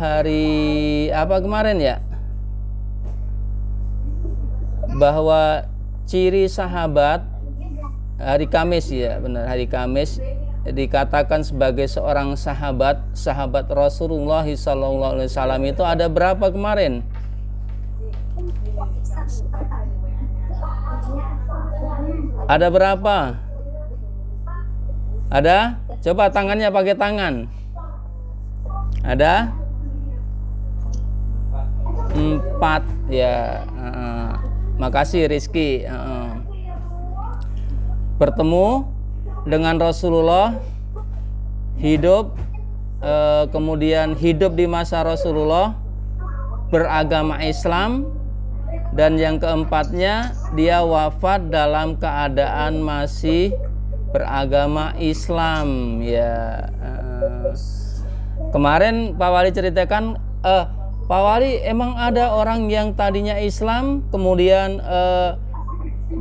hari apa kemarin ya, bahwa ciri sahabat hari Kamis ya, benar, hari Kamis dikatakan sebagai seorang sahabat Rasulullah SAW itu ada berapa kemarin? Ada berapa? Ada? Coba tangannya pakai tangan. Ada? 4 ya. Makasih Rizky. Bertemu dengan Rasulullah, hidup, kemudian hidup di masa Rasulullah, beragama Islam, dan yang keempatnya dia wafat dalam keadaan masih beragama Islam ya. Kemarin Pak Wali ceritakan, Pak Wali emang ada orang yang tadinya Islam kemudian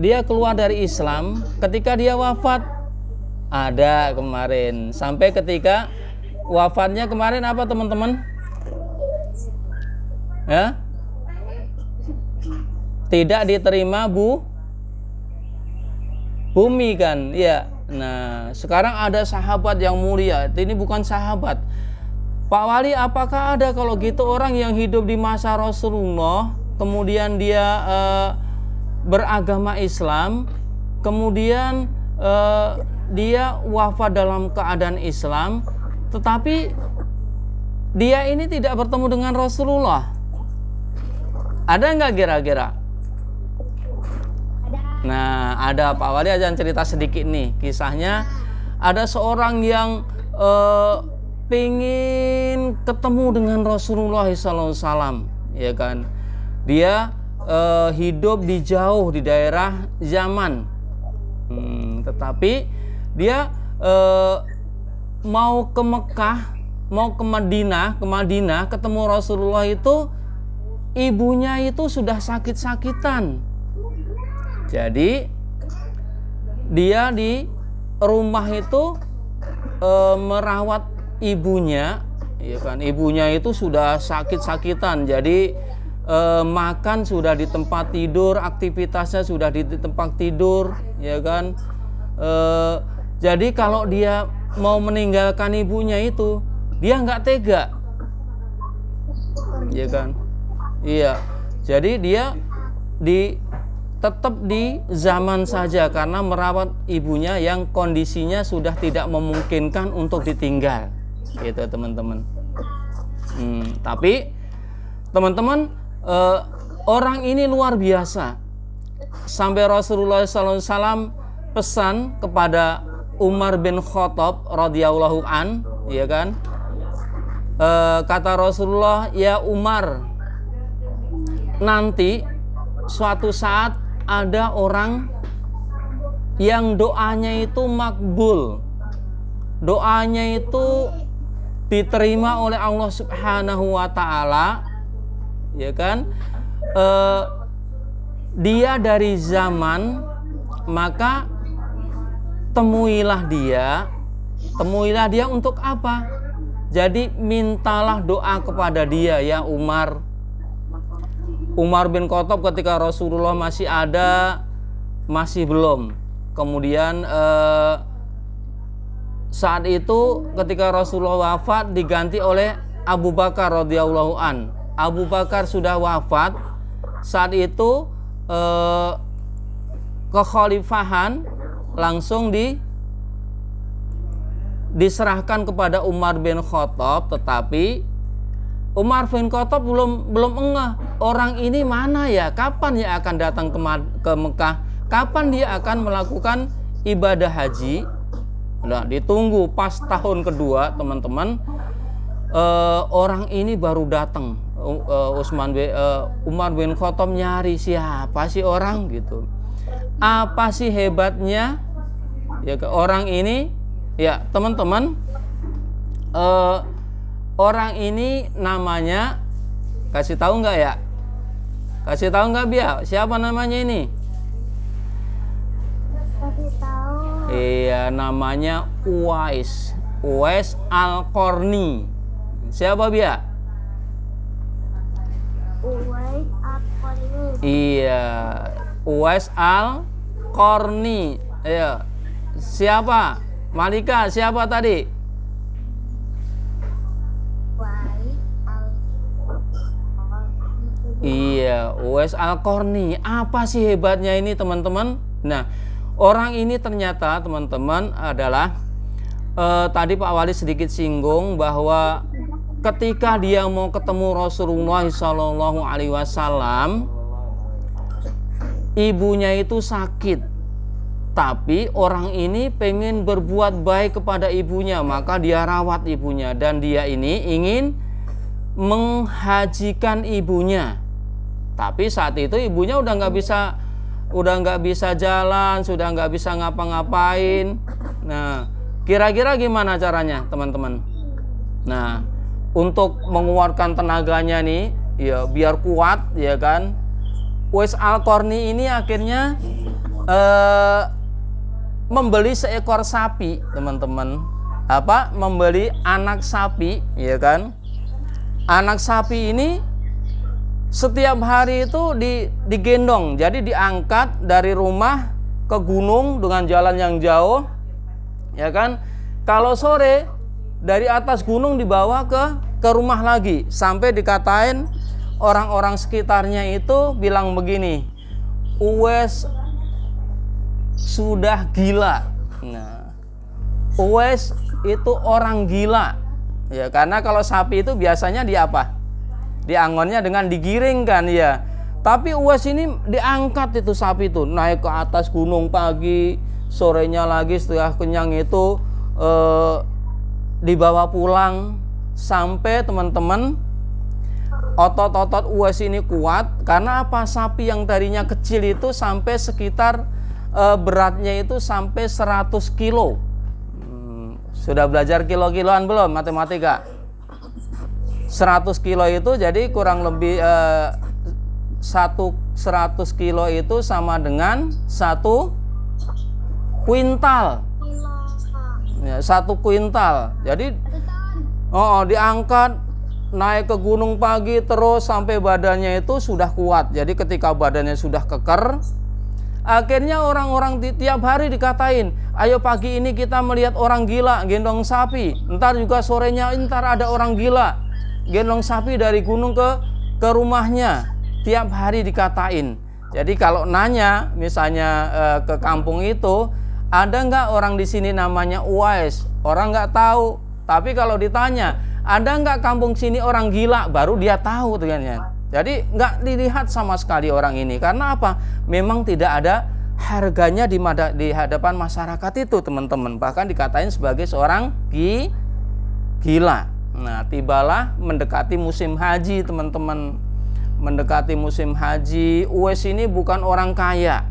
dia keluar dari Islam ketika dia wafat. Ada kemarin, sampai ketika wafatnya kemarin apa teman-teman? Ya? Tidak diterima bumi kan? Ya. Nah, sekarang ada sahabat yang mulia. Ini bukan sahabat. Pak Wali, apakah ada kalau gitu orang yang hidup di masa Rasulullah, kemudian dia beragama Islam, kemudian dia wafat dalam keadaan Islam, tetapi dia ini tidak bertemu dengan Rasulullah? Ada nggak kira-kira? Nah, ada. Pak Wali aja cerita sedikit nih kisahnya. Ada seorang yang pengen ketemu dengan Rasulullah SAW, ya kan? Dia hidup di jauh di daerah Yaman, tetapi dia mau ke Mekah, mau ke Madinah ketemu Rasulullah itu, ibunya itu sudah sakit-sakitan. Jadi dia di rumah itu merawat ibunya, ya kan? Ibunya itu sudah sakit-sakitan. Jadi makan sudah di tempat tidur, aktivitasnya sudah di tempat tidur, ya kan? Jadi kalau dia mau meninggalkan ibunya itu, dia nggak tega, ya kan? Iya. Jadi dia tetap di zaman saja karena merawat ibunya yang kondisinya sudah tidak memungkinkan untuk ditinggal, gitu teman-teman. Tapi teman-teman, orang ini luar biasa sampai Rasulullah SAW pesan kepada Umar bin Khattab radhiyallahu an, ya kan? Kata Rasulullah, ya Umar, nanti suatu saat ada orang yang doanya itu makbul, doanya itu diterima oleh Allah Subhanahu wa Ta'ala, ya kan? Dia dari zaman, maka temuilah dia untuk apa? Jadi mintalah doa kepada dia ya Umar. Umar bin Khattab ketika Rasulullah masih ada, masih belum. Kemudian saat itu ketika Rasulullah wafat diganti oleh Abu Bakar radhiyallahu an. Abu Bakar sudah wafat. Saat itu kekhalifahan langsung diserahkan kepada Umar bin Khattab, tetapi Umar bin Khattab belum ngeh, orang ini mana ya, kapan ya akan datang ke Mekah, kapan dia akan melakukan ibadah haji. Nah, ditunggu pas tahun kedua teman-teman, orang ini baru datang. Umar bin Khattab nyari siapa sih orang gitu, apa sih hebatnya ya ke orang ini ya teman-teman. Orang ini namanya, kasih tahu nggak ya? Kasih tahu nggak Bia? Siapa namanya ini? Kasih tahu. Iya, namanya Uwais Al-Qarni. Siapa Bia? Iya, Uwais Al-Qarni. Ayo. Siapa? Malika, siapa tadi? Iya, Uwais Al-Qarni. Apa sih hebatnya ini, teman-teman? Nah, orang ini ternyata, teman-teman, adalah tadi Pak Wali sedikit singgung bahwa ketika dia mau ketemu Rasulullah SAW, ibunya itu sakit. Tapi orang ini pengen berbuat baik kepada ibunya, maka dia rawat ibunya, dan dia ini ingin menghajikan ibunya. Tapi saat itu ibunya udah nggak bisa jalan, sudah nggak bisa ngapa-ngapain. Nah, kira-kira gimana caranya, teman-teman? Nah, untuk menguatkan tenaganya nih, ya biar kuat, ya kan? Uwais Al-Qarni ini akhirnya membeli seekor sapi, teman-teman. Membeli anak sapi, ya kan? Anak sapi ini setiap hari itu digendong, jadi diangkat dari rumah ke gunung dengan jalan yang jauh, ya kan? Kalau sore dari atas gunung dibawa ke rumah lagi, sampai dikatain orang-orang sekitarnya itu bilang begini, Uwais sudah gila. Nah, Uwais itu orang gila, ya, karena kalau sapi itu biasanya diangonnya dengan digiring kan, ya. Tapi Uwais ini diangkat itu sapi itu, naik ke atas gunung pagi, sorenya lagi setelah kenyang itu dibawa pulang, sampai teman-teman otot-otot Uwais ini kuat. Karena apa? Sapi yang tadinya kecil itu sampai sekitar beratnya itu sampai 100 kilo. Sudah belajar kilo-kiloan belum matematika? 100 kilo itu jadi kurang lebih 100 kilo itu sama dengan 1 kuintal. Ya, 1 kuintal. Jadi diangkat naik ke gunung pagi terus sampai badannya itu sudah kuat. Jadi ketika badannya sudah keker, akhirnya orang-orang tiap hari dikatain, ayo pagi ini kita melihat orang gila gendong sapi, ntar juga sorenya ntar ada orang gila gendong sapi dari gunung ke rumahnya. Tiap hari dikatain. Jadi kalau nanya misalnya ke kampung itu, ada nggak orang di sini namanya Uwais? Orang nggak tahu. Tapi kalau ditanya, ada nggak kampung sini orang gila? Baru dia tahu, ternyata. Jadi nggak dilihat sama sekali orang ini. Karena apa? Memang tidak ada harganya di hadapan masyarakat itu, teman-teman. Bahkan dikatain sebagai seorang gila. Nah, tibalah mendekati musim haji, teman-teman. Mendekati musim haji, Uwais ini bukan orang kaya,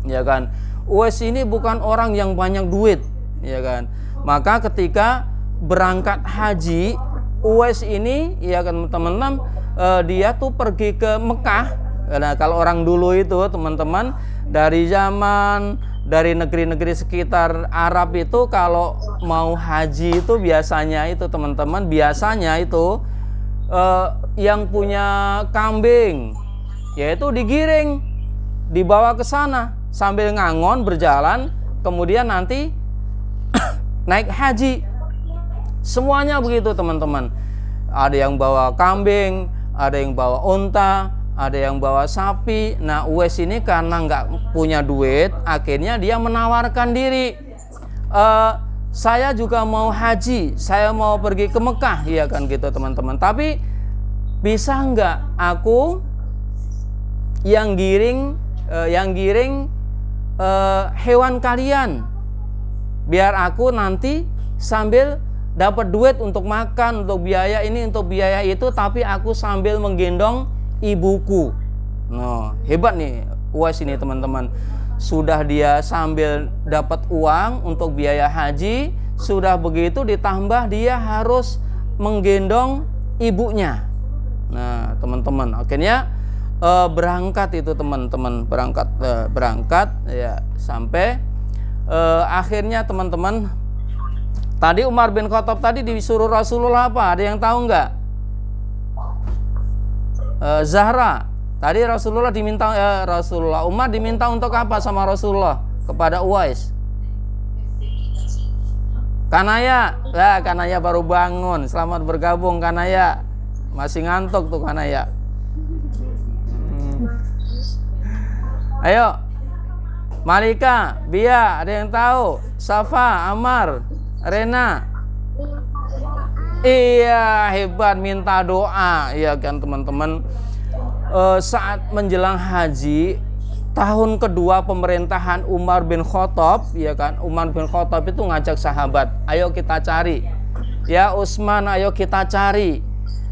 ya kan? Uwais ini bukan orang yang banyak duit, ya kan? Maka ketika berangkat haji, Uwais ini, ya kan, teman-teman, dia tuh pergi ke Mekah. Nah, kalau orang dulu itu, teman-teman, dari negeri-negeri sekitar Arab itu kalau mau haji itu biasanya itu, teman-teman, biasanya itu yang punya kambing yaitu digiring, dibawa ke sana sambil ngangon berjalan, kemudian nanti naik haji. Semuanya begitu, teman-teman. Ada yang bawa kambing, ada yang bawa unta, ada yang bawa sapi. Nah, Uwais ini karena nggak punya duit, akhirnya dia menawarkan diri. Saya juga mau haji, saya mau pergi ke Mekah, ya kan gitu, teman-teman. Tapi bisa nggak aku yang giring hewan kalian, biar aku nanti sambil dapat duit untuk makan, untuk biaya ini, untuk biaya itu, tapi aku sambil menggendong ibuku. Nah, hebat nih Uwais ini, teman-teman. Sudah dia sambil dapat uang untuk biaya haji, sudah begitu ditambah dia harus menggendong ibunya. Nah, teman-teman, akhirnya berangkat itu, teman-teman, berangkat ya, sampai akhirnya, teman-teman, tadi Umar bin Khattab tadi disuruh Rasulullah apa? Ada yang tahu nggak? Zahra Tadi Rasulullah Umar diminta untuk apa sama Rasulullah kepada Uwais? Kanaya, Kanaya baru bangun. Selamat bergabung Kanaya. Masih ngantuk tuh Kanaya. Ayo, Malika, Bia, ada yang tahu? Safa, Amar, Rena. Iya, hebat, minta doa. Iya kan teman-teman. Saat menjelang haji tahun kedua pemerintahan Umar bin Khattab, ya kan, Umar bin Khattab itu ngajak sahabat, ayo kita cari, ya Utsman, ayo kita cari.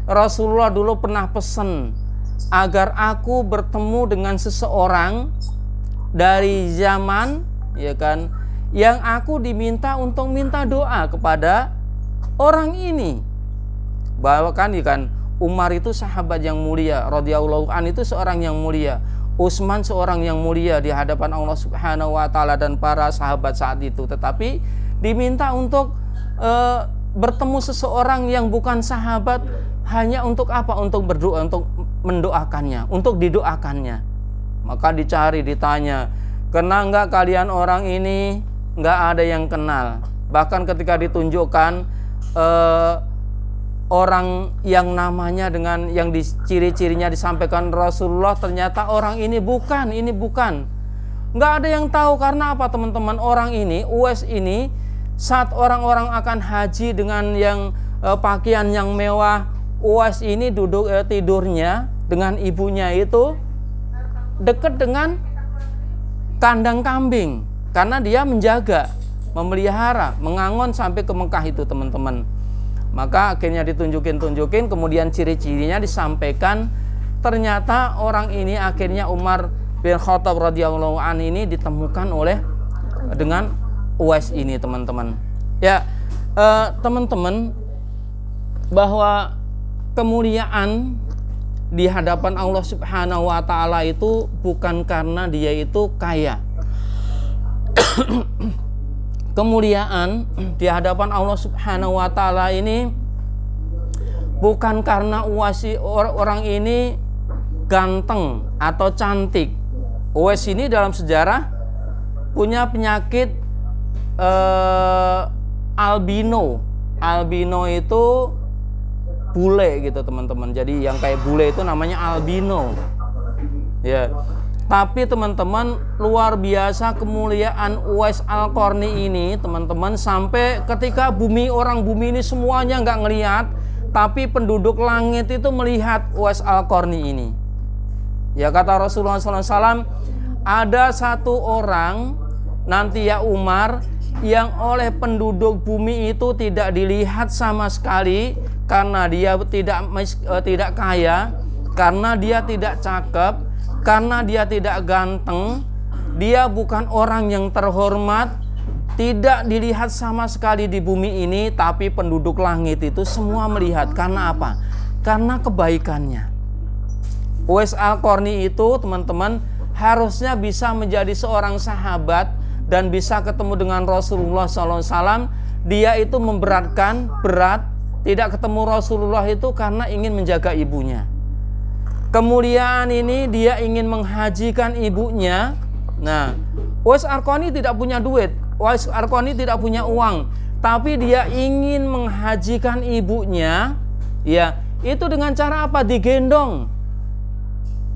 Rasulullah dulu pernah pesan agar aku bertemu dengan seseorang dari zaman, ya kan, yang aku diminta untuk minta doa kepada orang ini. Bahwa kan, ya kan, Umar itu sahabat yang mulia, radhiyallahu an, itu seorang yang mulia. Utsman seorang yang mulia di hadapan Allah Subhanahu wa taala dan para sahabat saat itu, tetapi diminta untuk bertemu seseorang yang bukan sahabat hanya untuk apa? Untuk berdoa, untuk mendoakannya, untuk didoakannya. Maka dicari, ditanya, kenal nggak kalian orang ini? Nggak ada yang kenal. Bahkan ketika ditunjukkan orang yang namanya dengan yang ciri-cirinya disampaikan Rasulullah, ternyata orang ini bukan. Nggak ada yang tahu. Karena apa teman-teman? Orang ini, Uwais ini, saat orang-orang akan haji dengan yang pakaian yang mewah, Uwais ini duduk tidurnya dengan ibunya itu dekat dengan kandang kambing, karena dia menjaga, memelihara, mengangon sampai ke Mekah itu teman-teman. Maka akhirnya ditunjukin, kemudian ciri-cirinya disampaikan. Ternyata orang ini akhirnya Umar bin Khattab radhiyallahu an ini ditemukan dengan Uwais ini teman-teman. Ya, teman-teman, bahwa kemuliaan di hadapan Allah Subhanahu wa taala itu bukan karena dia itu kaya. Kemuliaan di hadapan Allah Subhanahu wa taala ini bukan karena orang ini ganteng atau cantik. Uwais ini dalam sejarah punya penyakit albino. Albino itu bule gitu teman-teman. Jadi yang kayak bule itu namanya albino. Ya. Tapi teman-teman, luar biasa kemuliaan Uwais Al-Qarni ini teman-teman, sampai ketika orang bumi ini semuanya nggak ngelihat, tapi penduduk langit itu melihat Uwais Al-Qarni ini. Ya, kata Rasulullah SAW, ada satu orang nanti ya Umar, yang oleh penduduk bumi itu tidak dilihat sama sekali, karena dia tidak kaya, karena dia tidak cakep, karena dia tidak ganteng, dia bukan orang yang terhormat, tidak dilihat sama sekali di bumi ini, tapi penduduk langit itu semua melihat. Karena apa? Karena kebaikannya. Uwais Al-Qarni itu teman-teman harusnya bisa menjadi seorang sahabat dan bisa ketemu dengan Rasulullah SAW. Dia itu berat, tidak ketemu Rasulullah itu karena ingin menjaga ibunya. Kemuliaan ini dia ingin menghajikan ibunya. Nah, Uwais Al-Qarni tidak punya duit, Uwais Al-Qarni tidak punya uang, tapi dia ingin menghajikan ibunya. Ya, itu dengan cara apa? Digendong.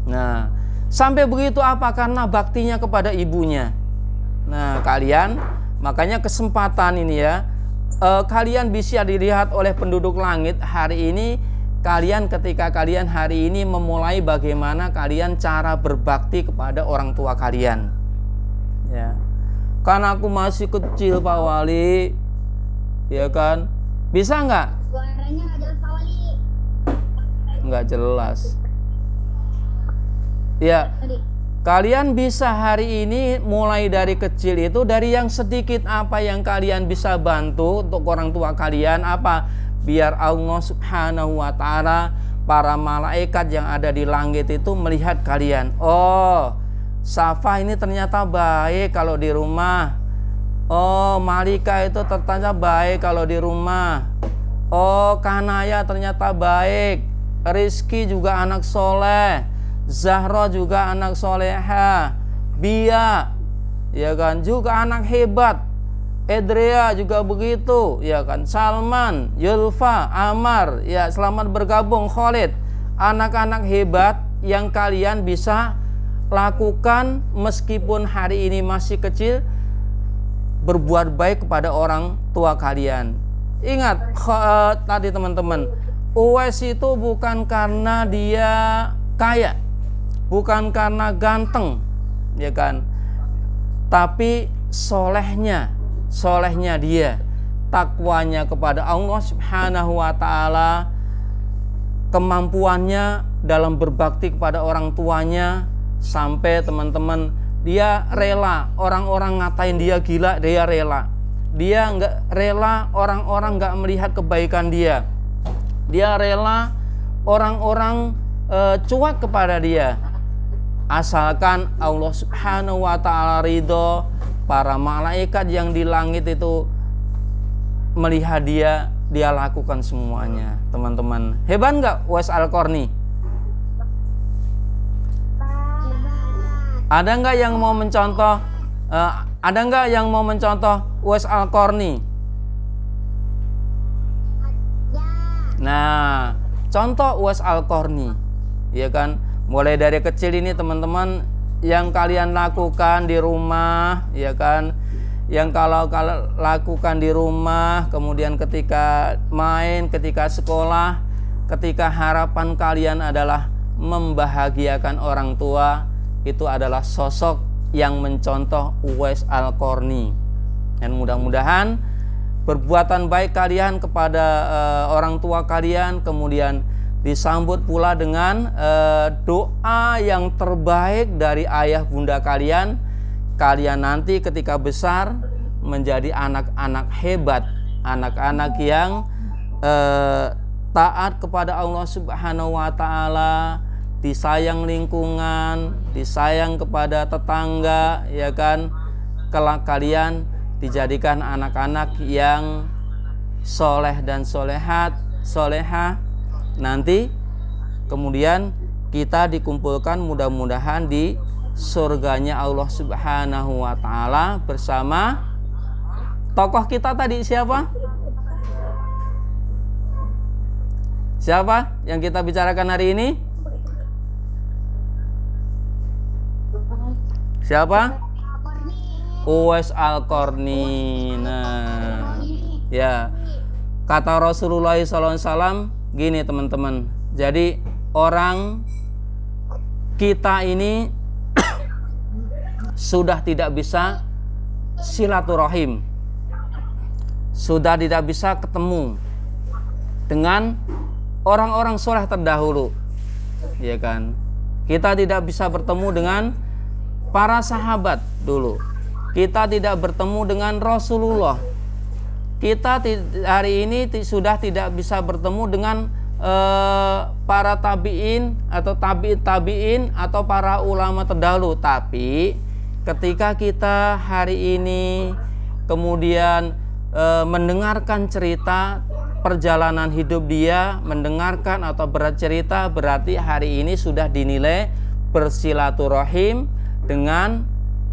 Nah, sampai begitu apa? Karena baktinya kepada ibunya. Nah, kalian, makanya kesempatan ini ya, kalian bisa dilihat oleh penduduk langit hari ini. Ketika kalian hari ini memulai bagaimana kalian cara berbakti kepada orang tua kalian. Ya. Karena aku masih kecil Pak Wali, ya kan? Bisa nggak? Suaranya nggak jelas Pak Wali. Nggak jelas. Ya. Kalian bisa hari ini mulai dari kecil itu, dari yang sedikit apa yang kalian bisa bantu untuk orang tua kalian, apa? Biar Allah Subhanahu wa ta'ala, para malaikat yang ada di langit itu melihat kalian. Oh, Safa ini ternyata baik kalau di rumah. Oh, Malika itu ternyata baik kalau di rumah. Oh, Kanaya ternyata baik. Rizky juga anak soleh. Zahra juga anak soleha, Bia, ya kan, juga anak hebat. Edrea juga begitu, ya kan. Salman, Yulfa, Amar, ya selamat bergabung. Khalid, anak-anak hebat yang kalian bisa lakukan meskipun hari ini masih kecil, berbuat baik kepada orang tua kalian. Ingat tadi teman-teman, Uwais itu bukan karena dia kaya, bukan karena ganteng, ya kan, tapi solehnya dia, takwanya kepada Allah Subhanahu wa ta'ala, kemampuannya dalam berbakti kepada orang tuanya, sampai teman-teman dia rela orang-orang ngatain dia gila, dia rela. Dia nggak rela orang-orang nggak melihat kebaikan dia. Dia rela orang-orang cuek kepada dia, asalkan Allah Subhanahu wa ta'ala ridho, para malaikat yang di langit itu melihat dia lakukan semuanya. Teman-teman, hebat nggak Uwais Al-Qarni? Ada nggak yang mau mencontoh? Ada nggak yang mau mencontoh Uwais Al-Qarni? Nah, contoh Uwais Al-Qarni, ya kan, mulai dari kecil ini teman-teman, yang kalian lakukan di rumah, ya kan, yang kalau lakukan di rumah, kemudian ketika main, ketika sekolah, ketika harapan kalian adalah membahagiakan orang tua, itu adalah sosok yang mencontoh Uwais Al-Qarni. Dan mudah-mudahan perbuatan baik kalian kepada orang tua kalian kemudian disambut pula dengan doa yang terbaik dari ayah bunda kalian. Kalian nanti ketika besar menjadi anak-anak hebat, anak-anak yang taat kepada Allah Subhanahu wa ta'ala, disayang lingkungan, disayang kepada tetangga, ya kan. Kelak kalian dijadikan anak-anak yang soleh dan solehah. Nanti kemudian kita dikumpulkan mudah-mudahan di surganya Allah Subhanahu wa ta'ala bersama tokoh kita tadi siapa? Siapa yang kita bicarakan hari ini? Siapa? Uwais Al-Qarni. Nah, ya, kata Rasulullah SAW gini teman-teman. Jadi orang kita ini sudah tidak bisa silaturahim, sudah tidak bisa ketemu dengan orang-orang soleh terdahulu, ya kan. Kita tidak bisa bertemu dengan para sahabat dulu. Kita tidak bertemu dengan Rasulullah. Kita hari ini sudah tidak bisa bertemu dengan para tabi'in atau tabi'in atau para ulama terdahulu. Tapi ketika kita hari ini kemudian mendengarkan cerita perjalanan hidup dia, mendengarkan atau bercerita, berarti hari ini sudah dinilai bersilaturahim dengan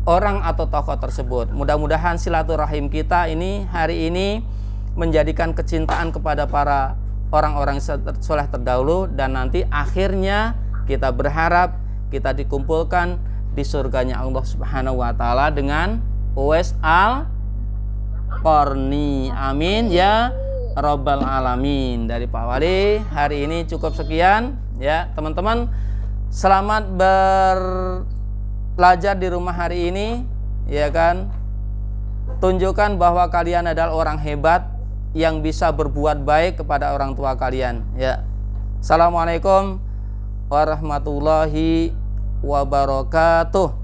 orang atau tokoh tersebut. Mudah-mudahan silaturahim kita ini hari ini menjadikan kecintaan kepada para orang-orang soleh terdahulu, dan nanti akhirnya kita berharap kita dikumpulkan di surganya Allah Subhanahu wa ta'ala dengan Uwais Al-Qarni. Amin ya Rabbal Alamin. Dari Pak Wali hari ini cukup sekian ya teman-teman. Selamat belajar di rumah hari ini, ya kan. Tunjukkan bahwa kalian adalah orang hebat yang bisa berbuat baik kepada orang tua kalian ya. Assalamualaikum warahmatullahi wabarakatuh.